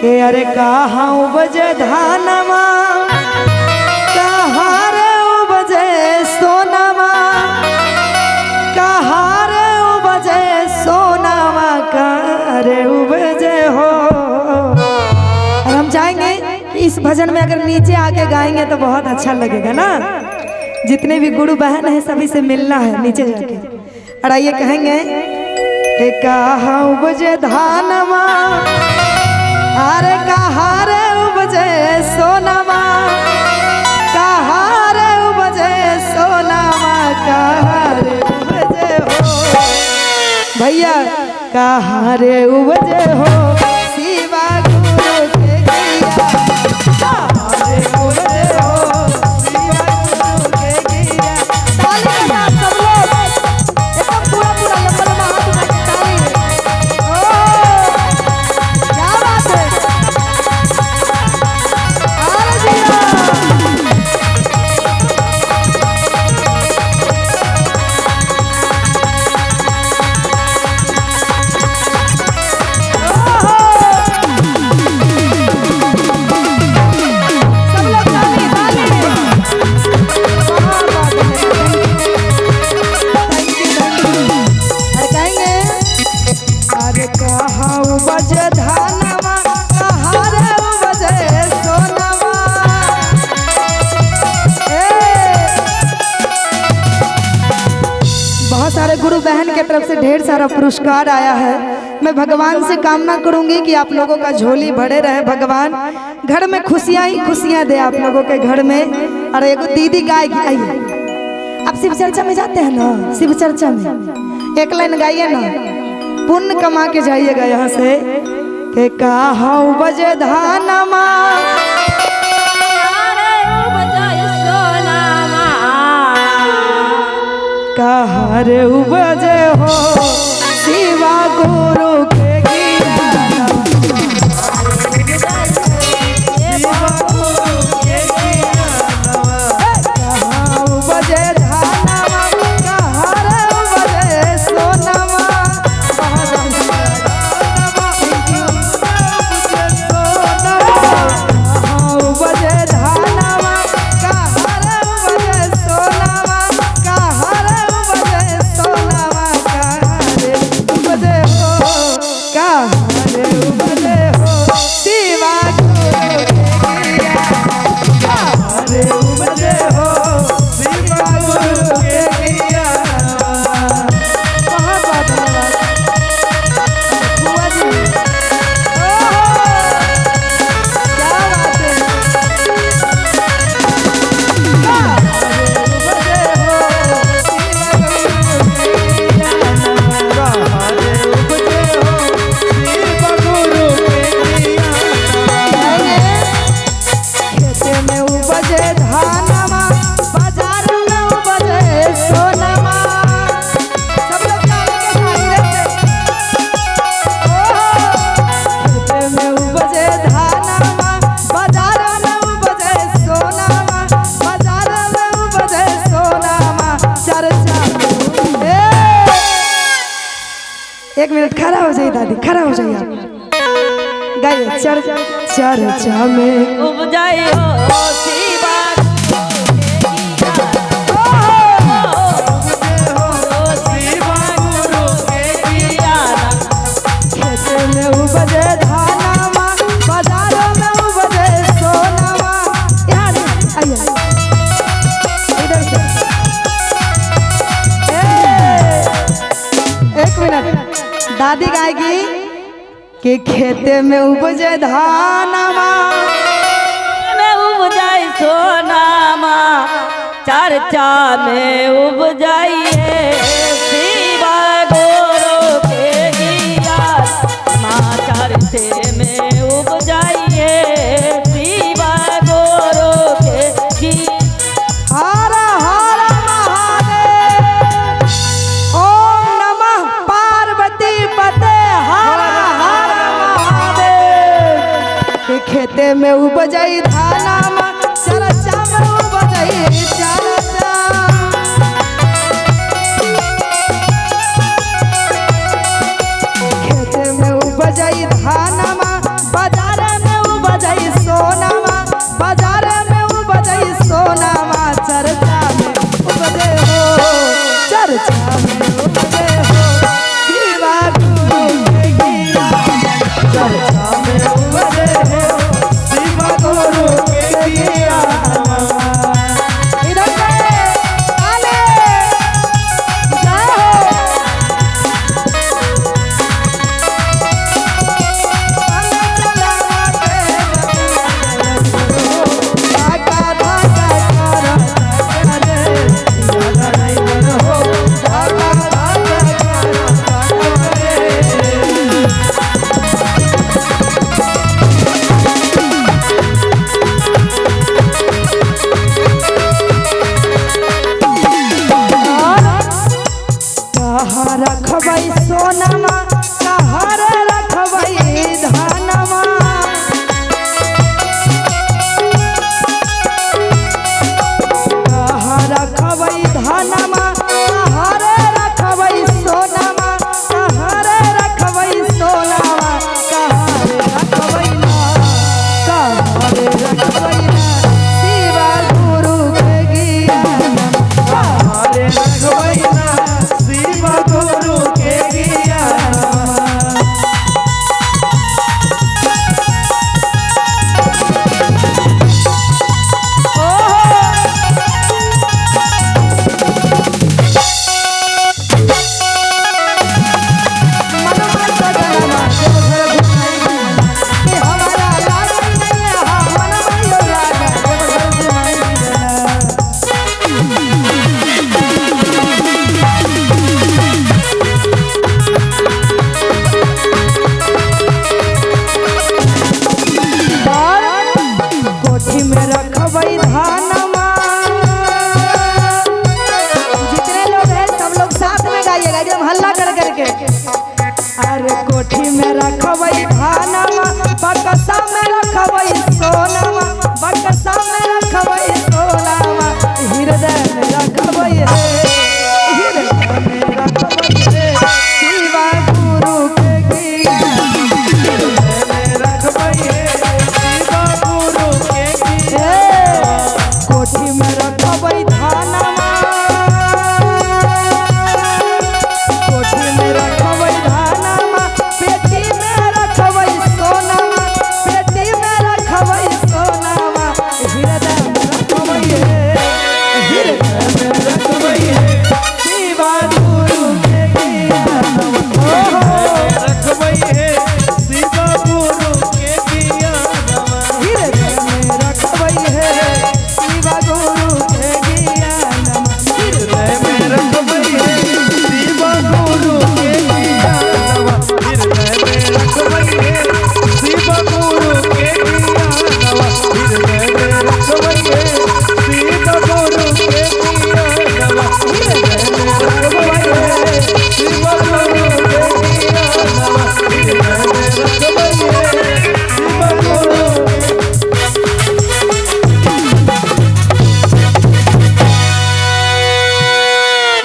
के अरे कहाँ बजे धानमा कहाँ रे बजे सोनामा कहाँ रे बजे सोनामा कहाँ रे बजे हो। और हम चाहेंगे इस भजन में अगर नीचे आके गाएंगे तो बहुत अच्छा लगेगा ना। जितने भी गुरु बहन हैं सभी से मिलना है नीचे जाके। और आइए कहेंगे कि कहाँ बजे धानमा अरे कहाँ रे बजे सोनामा कहाँ रे बजे सोनामा कहाँ रे बजे हो भैया कहाँ रे बजे हो शिवा गुरु के गैया कहाँ रे बजे हो शिवा गुरु के गैया। ताली बजा सब लोग एकदम पूरा पूरा लंबा लंबा हाथ उठा के ताली। ओ क्या बात है। अरे जिया गुरु बहन के तरफ से ढेर सारा पुरस्कार आया है। मैं भगवान से कामना करूंगी कि आप लोगों का झोली भरे रहे, भगवान घर में खुशियां ही खुशियां दे आप लोगों के घर में। और एक दीदी गाएगी, आइए आप शिव चर्चा में जाते हैं ना, शिव चर्चा में एक लाइन गाइए ना, पुण्य कमा के जाइएगा यहाँ से के कहाँ बजे धानमा कहाँ रे बजे हो शिवा गुरु के गैया कहाँ बजे धानमा कहाँ रे बजे सोनामा कहाँ बजे धानमा कहाँ रे बजे सोनामा कहाँ रे एक मिनट खड़ा हो जाइए दादी, खड़ा हो जाइए आप गाइए चर्चा में उपजाई हो शिवा खेत में उपजे धानमा बाजारों में उपजे सोनामा। यहाँ आइए इधर से एक मिनट दादी गाएगी कि खेते में उपजे धानमा में उपजाई सोनामा चर्चा में उपजाइए शिवा गुरु के गैया माँ चर्चे में उपजाइए शिवा गुरु के गैया। हर हर महादेव ओम नमः पार्वती पते हर हर महादेव। के खेते में उपजई धानमा चर्चा में उपजई चर्चा खेते में उपजई धानमा बाजार बक्सा में रखबै सोनामा, बक्सा में रखबै सोनामा, हृदय में रखबै हे, हृदय में रखबै हे, शिवा गुरु के ज्ञान रखबै हे शिवा गुरु के कोठी में रखबै धानमा, कोठी में रखबै धानमा, पेटी में रखबै सोनामा, पेटी में रखबै सोनामा, हृदय में रखबै हे, हृदय में रखबै हे, शिवा गुरु के ज्ञान रखबै हे शिवा गुरु के ज्ञानवा, हृदय में रखबै हे, शिवा गुरु के ज्ञान हृदय में रखबै हे शिवा गुरु के ज्ञानवा, हृदय में रखबै हे शिवा गुरु के ज्ञानवा, हृदय में रखबै हे शिवा गुरु के ज्ञानवा, हृदय में रखबै हे शिवा गुरु के ज्ञानवा, हृदय में रखबै हे शिवा गुरु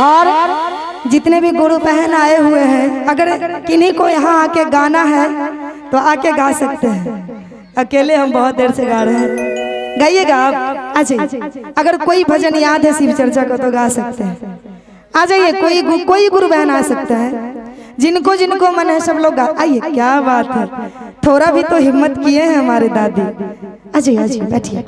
और जितने भी गुरु बहन आए हुए हैं, अगर किन्हीं को यहाँ आके गाना है तो आके गा सकते हैं। अकेले हम बहुत देर से गा रहे हैं, गाइएगा आप आ जाइए। अगर कोई भजन याद है शिव चर्चा का तो गा सकते हैं, आ जाइए। कोई गुरु बहन आ सकता है, जिनको जिनको मन है सब लोग आइए। क्या बात है, थोड़ा भी तो हिम्मत किए हैं हमारे दादी। आ जाइए बैठिए।